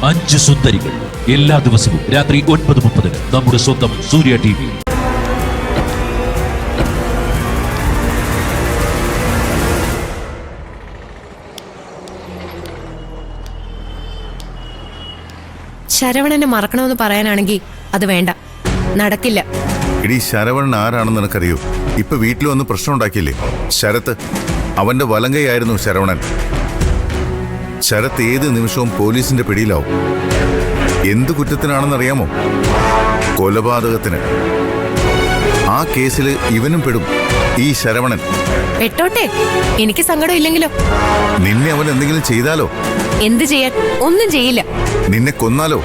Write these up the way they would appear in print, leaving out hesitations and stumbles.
5 സുന്ദരികൾ. എല്ലാ ദിവസവും രാത്രി 9:30 നമ്മുടെ സ്വന്തം സൂര്യ TV. ശരവണനെ മറക്കണമെന്ന് പറയാനാണെങ്കിൽ അത് വേണ്ട, നടക്കില്ല. ഇടി ശരവണൻ ആരാണെന്ന് നിനക്കറിയോ? ഇപ്പൊ വീട്ടിൽ വന്ന് പ്രശ്നം ഉണ്ടാക്കിയില്ലേ ശരത്ത്? അവന്റെ വലങ്കയായിരുന്നു ശരവണൻ. ശരത്ത് ഏത് നിമിഷവും പോലീസിന്റെ പിടിയിലാവും. എന്ത് കുറ്റത്തിനാണെന്നറിയാമോ? കൊലപാതകത്തിന്. ആ കേസിൽ ഇവനും പെടും, ഈ ശരവണൻ. പെട്ടോട്ടെ, എനിക്ക് സങ്കടം ഇല്ലെങ്കിലോ? നിന്നെ അവൻ എന്തെങ്കിലും ചെയ്താലോ? എന്ത് ചെയ്യാൻ? ഒന്നും ചെയ്യില്ല. നിന്നെ കൊന്നാലോ?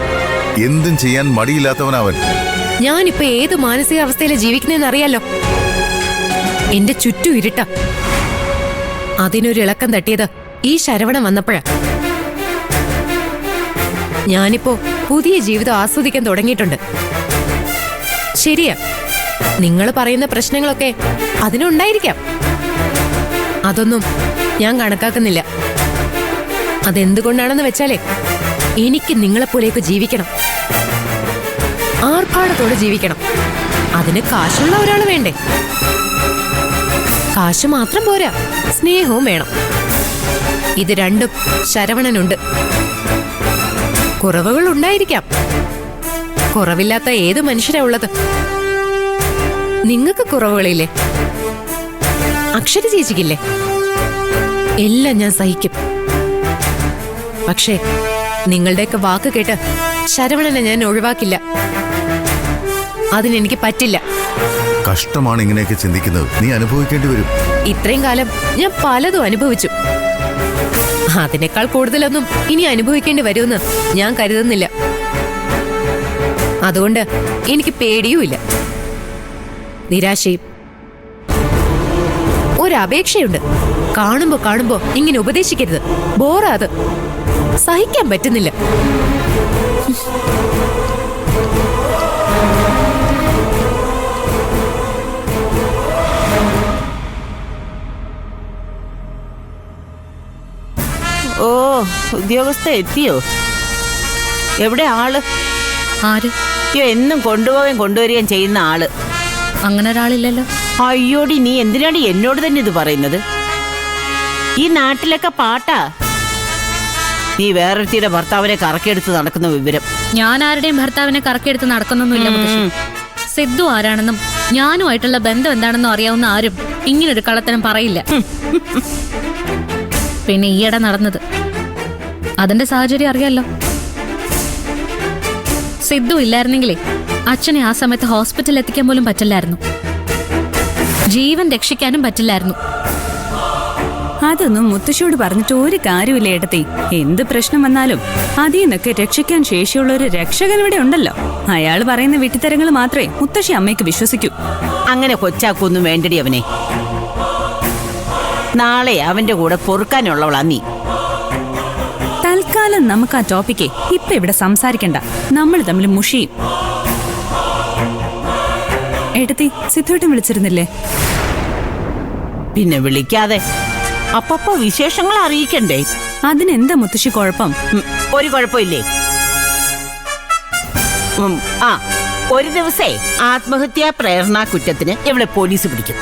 എന്തും ചെയ്യാൻ മടിയില്ലാത്തവനവൻ. ഞാനിപ്പോ ഏത് മാനസികാവസ്ഥയിലാണ് ജീവിക്കുന്നതെന്ന് അറിയാലോ. എന്റെ ചുറ്റും ഇരുട്ട. അതിനൊരു ഇളക്കം തട്ടിയത് ഈ ശരവണൻ വന്നപ്പോഴാ. ഞാനിപ്പോ പുതിയ ജീവിതം ആസ്വദിക്കാൻ തുടങ്ങിയിട്ടുണ്ട്. ശരിയാ, നിങ്ങൾ പറയുന്ന പ്രശ്നങ്ങളൊക്കെ അതിനുണ്ടായിരിക്കാം. അതൊന്നും ഞാൻ കണക്കാക്കുന്നില്ല. അതെന്തുകൊണ്ടാണെന്ന് വെച്ചാലേ, എനിക്ക് നിങ്ങളെപ്പോലെയൊക്കെ ജീവിക്കണം, ആർഭാടത്തോടെ ജീവിക്കണം. അതിന് കാശുള്ള ഒരാൾ വേണ്ടേ? കാശ് മാത്രം പോരാ, സ്നേഹവും വേണം. ഇത് രണ്ടും ശരവണനുണ്ട്. കുറവുകൾ ഉണ്ടായിരിക്കാം, കുറവില്ലാത്ത ഏത് മനുഷ്യരാ ഉള്ളത്? നിങ്ങൾക്ക് കുറവുകളില്ലേ? അക്ഷര ചേച്ചിക്കില്ലേ? എല്ലാം ഞാൻ സഹിക്കും. പക്ഷേ നിങ്ങളുടെയൊക്കെ വാക്ക് കേട്ട് ശരവണനെ ഞാൻ ഒഴിവാക്കില്ല. അതിനെനിക്ക് പറ്റില്ല. കഷ്ടമാണ് ഇങ്ങനെയൊക്കെ ചിന്തിക്കുന്നത്. നീ അനുഭവിക്കേണ്ടി വരും. ഇത്രയും കാലം ഞാൻ പലതും അനുഭവിച്ചു. അതിനേക്കാൾ കൂടുതലൊന്നും ഇനി അനുഭവിക്കേണ്ടി വരുമെന്ന് ഞാൻ കരുതുന്നില്ല. അതുകൊണ്ട് എനിക്ക് പേടിയുമില്ല, നിരാശയും. ഒരപേക്ഷയുണ്ട്. കാണുമ്പോ ഇങ്ങനെ ഉപദേശിക്കരുത്. ബോറാത്, സഹിക്കാൻ പറ്റുന്നില്ല. ഓ, ഉദ്യോഗസ്ഥ എത്തിയോ? എവിടെ ആള്? ആര്? അയ്യോ, എന്നും കൊണ്ടുപോവുകയും കൊണ്ടുവരികയും ചെയ്യുന്ന ആള്. അങ്ങനെ ഒരാളില്ലല്ലോ. അയ്യോടി, നീ എന്തിനാടി എന്നോട് തന്നെ ഇത് പറയുന്നത്? ഈ നാട്ടിലൊക്കെ പാട്ടാ. നീ വേറൊരുത്തിയുടെ ഭർത്താവിനെ കറക്കിയെടുത്ത് നടക്കുന്ന വിവരം. ഞാൻ ആരുടെയും ഭർത്താവിനെ കറക്കിയെടുത്ത് നടക്കുന്നൊന്നുമില്ല മുത്തശ്ശി. സിദ്ധു ആരാണെന്നും ഞാനുമായിട്ടുള്ള ബന്ധം എന്താണെന്നും അറിയാവുന്ന ആരും ഇങ്ങനൊരു കള്ളത്തരം പറയില്ല. പിന്നെ ഈയിടെ നടന്നത്, അതിന്റെ സാഹചര്യം അറിയാലോ. സിദ്ധു ഇല്ലായിരുന്നെങ്കിലേ അച്ഛനെ ആ സമയത്ത് ഹോസ്പിറ്റലിൽ എത്തിക്കാൻ പോലും പറ്റില്ലായിരുന്നു. ജീവൻ രക്ഷിക്കാനും പറ്റില്ലായിരുന്നു. അതൊന്നും മുത്തശ്ശിയോട് പറഞ്ഞിട്ട് ഒരു കാര്യമില്ല ഏട്ടത്തി. എന്ത് പ്രശ്നം വന്നാലും അതിൽ നിന്നൊക്കെ രക്ഷിക്കാൻ ശേഷിയുള്ള ഒരു രക്ഷകൻ ഇവിടെ ഉണ്ടല്ലോ. അയാൾ പറയുന്ന വിട്ടിത്തരങ്ങൾ മാത്രമേ മുത്തശ്ശി അമ്മയ്ക്ക് വിശ്വസിക്കൂ. അങ്ങനെ കൊച്ചാക്കൊന്നും വേണ്ടടി അവനെ. നാളെ അവന്റെ കൂടെ പൊറുക്കാനുള്ളവളാ നീ. തൽക്കാലം നമുക്ക് ആ ടോപ്പിക്കേ ഇപ്പൊ ഇവിടെ സംസാരിക്കണ്ട. നമ്മൾ തമ്മിൽ മുഷിയും. ഏട്ടത്തി, സിദ്ധുവേട്ടൻ വിളിച്ചിരുന്നില്ലേ? പിന്നെ വിളിക്കാതെ. അപ്പപ്പോ വിശേഷങ്ങൾ അറിയിക്കണ്ടേ? അതിനെന്താ മുത്തശ്ശി കുഴപ്പം? ഒരു കുഴപ്പമില്ലേ? ആ, ഒരു ദിവസേ ആത്മഹത്യാ പ്രേരണാ കുറ്റത്തിന് ഇവിടെ പോലീസ് പിടിക്കും.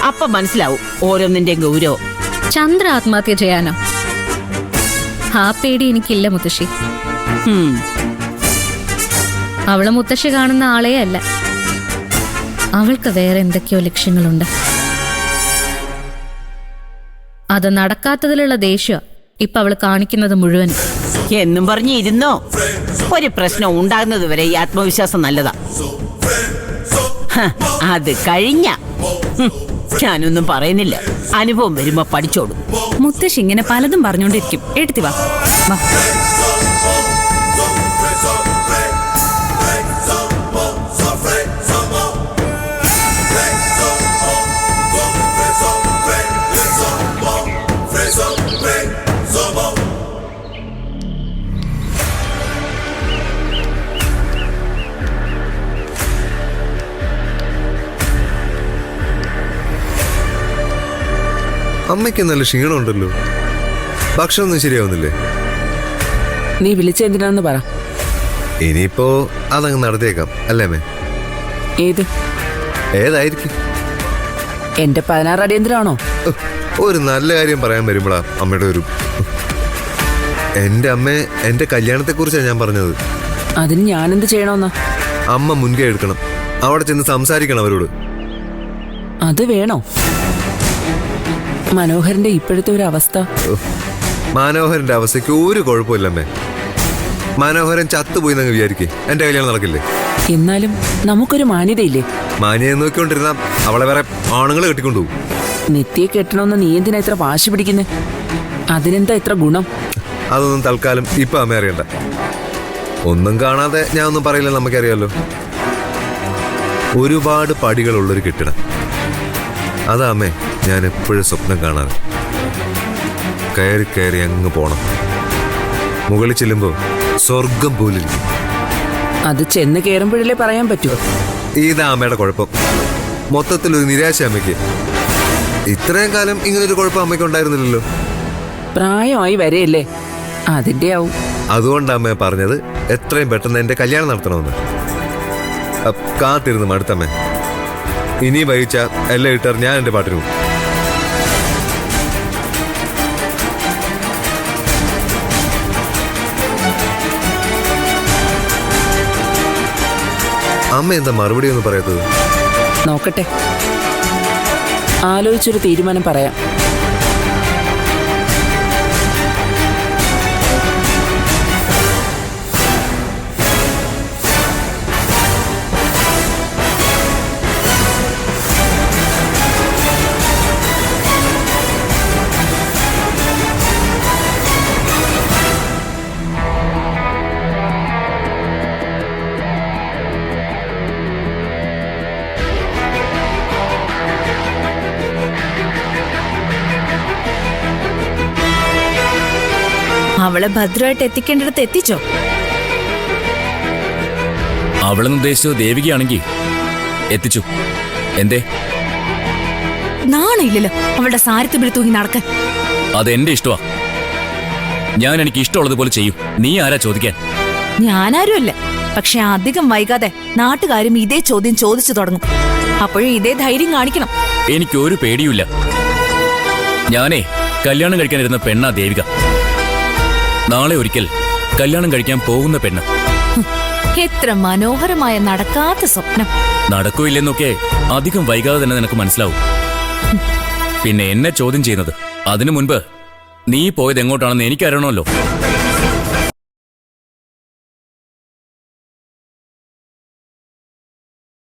അപ്പൊ മനസ്സിലാവും ഓരോന്നിന്റെ ഗൗരവം. ചന്ദ്ര ആത്മഹത്യ ചെയ്യാനോ? ആ പേടി എനിക്കില്ല മുത്തശ്ശി. അവള് മുത്തശ്ശി കാണുന്ന ആളേ അല്ല. അവൾക്ക് വേറെ എന്തൊക്കെയോ ലക്ഷ്യങ്ങളുണ്ട്. അത് നടക്കാത്തതിലുള്ള ദേഷ്യ ഇപ്പൊ അവള് കാണിക്കുന്നത് മുഴുവനും. എന്നും പറഞ്ഞിരുന്നോ, ഒരു പ്രശ്നം ഉണ്ടാകുന്നത് വരെ ഈ ആത്മവിശ്വാസം നല്ലതാ. അത് കഴിഞ്ഞ ഞാനൊന്നും പറയുന്നില്ല. അനുഭവം വരുമ്പോ പഠിച്ചോളൂ. മുത്തശ്ശി ഇങ്ങനെ പലതും പറഞ്ഞോണ്ടിരിക്കും. എടുത്തി വാ വാ. അമ്മയ്ക്ക് നല്ല ക്ഷീണമുണ്ടല്ലോ. ഭക്ഷണമൊന്നും ശരിയാവുന്നില്ലേ? നീ വിളിച്ചെന്തിനാന്ന് പറ. ഇനിയിപ്പോ അതങ്ങ് നടത്തിയേക്കാം അല്ലേ അമ്മേ? ഏത്? ഏതായിരിക്കും? എന്റെ 16 അടിയന്തരാണോ? ഒരു നല്ല കാര്യം പറയാൻ വരുമ്പോഴാ അമ്മയുടെ ഒരു... എന്റെ അമ്മ എന്റെ കല്യാണത്തെക്കുറിച്ചാണ് ഞാൻ പറഞ്ഞത്. അതിന് ഞാനെന്ത് ചെയ്യണമെന്നാ? അമ്മ മുൻകൈ എടുക്കണം. അവിടെ ചെന്ന് സംസാരിക്കണം അവരോട്. അത് വേണോ? മനോഹരന്റെ ഇപ്പോഴത്തെ ഒരു അവസ്ഥ. മനോഹരന്റെ അവസ്ഥയ്ക്ക് ഒരു കുഴപ്പമില്ലമ്മേ. മനോഹരൻ ചത്തുപോയി എന്നങ്ങ് വിചാരിക്കേ, എന്റെ കല്യാണം നടക്കില്ലേ? എന്നാലും നമുക്കൊരു മാന്യതയില്ലേ? മാനിയെ നോക്കിക്കൊണ്ടിരുന്ന അവളെ വേറെ ആണുങ്ങൾ കെട്ടിക്കൊണ്ടുപോകും. നിത്യയെ കെട്ടണമെന്ന് നീ എന്തിനാ ഇത്ര വാശി പിടിക്കുന്നേ? അതിനെന്താ ഇത്ര ഗുണം? അതൊന്നും തൽക്കാലം ഇപ്പൊ അമ്മ അറിയണ്ട. ഒന്നും കാണാതെ ഞാൻ ഒന്നും പറയില്ല, നമുക്കറിയാലോ. ഒരുപാട് പടികളുള്ളൊരു കെട്ടിടം, അതാ അമ്മേ ഞാൻ എപ്പോഴും സ്വപ്നം കാണാറ്. കയറി കയറി അങ്ങ് പോണം. മുകളിൽ ചെല്ലുമ്പോ സ്വർഗം പോലിരിക്കും. അത് ചെന്ന് കയറുമ്പോഴല്ലേ പറയാൻ പറ്റുമോ? ഇതാ അമ്മയുടെ കുഴപ്പം. മൊത്തത്തിലൊരു നിരാശ അമ്മയ്ക്ക്. ഇത്രയും കാലം ഇങ്ങനൊരു കുഴപ്പം അമ്മയ്ക്ക് ഉണ്ടായിരുന്നില്ലല്ലോ. പ്രായമായി വരെയല്ലേ, അതിന്റെ ആവും. അതുകൊണ്ടാണ് അമ്മ പറഞ്ഞത് എത്രയും പെട്ടെന്ന് എന്റെ കല്യാണം നടത്തണമെന്ന്. കാത്തിരുന്ന് മടുത്തമ്മേ. ഇനി വഹിച്ച എല്ലാം ഇട്ടർ ഞാൻ എന്റെ പാട്ടിന് പോകും. അമ്മ എന്താ മറുപടി ഒന്നും പറയാത്തത്? നോക്കട്ടെ, ആലോചിച്ചൊരു തീരുമാനം പറയാം. അവളെ ഭദ്രമായിട്ട് എത്തിക്കേണ്ടിടത്ത് എത്തിച്ചോ? അവളെന്ന് ഉദ്ദേശിച്ചത് ദേവികയാണെങ്കിൽ എത്തിച്ചു. എന്തേ? നാണയില്ലല്ലോ അവളുടെ സാരത്തുമ്പിൽ തൂങ്ങി നടക്കാൻ. അതെന്റെ ഇഷ്ടമാ. ഞാൻ എനിക്ക് ഇഷ്ടമുള്ളതുപോലെ ചെയ്യും. നീ ആരാ ചോദിക്കാൻ? ഞാനാരുമല്ല. പക്ഷെ അധികം വൈകാതെ നാട്ടുകാരും ഇതേ ചോദ്യം ചോദിച്ചു തുടങ്ങും. അപ്പോഴും ഇതേ ധൈര്യം കാണിക്കണം. എനിക്കൊരു പേടിയുമില്ല. ഞാനേ കല്യാണം കഴിക്കാനിരുന്ന പെണ്ണാ ദേവിക. നാളെ ഒരിക്കൽ കല്യാണം കഴിക്കാൻ പോകുന്ന പെണ്ണ്. എത്ര മനോഹരമായ നടക്കാത്ത സ്വപ്നം. നടക്കൂ ഇല്ലെന്നൊക്കെ അധികം വൈകാതെ തന്നെ നിനക്ക് മനസ്സിലാവും. പിന്നെ എന്നെ ചോദ്യം ചെയ്യുന്നത് അതിനു മുൻപ് നീ പോയത് എങ്ങോട്ടാണെന്ന് എനിക്കറിയണമല്ലോ.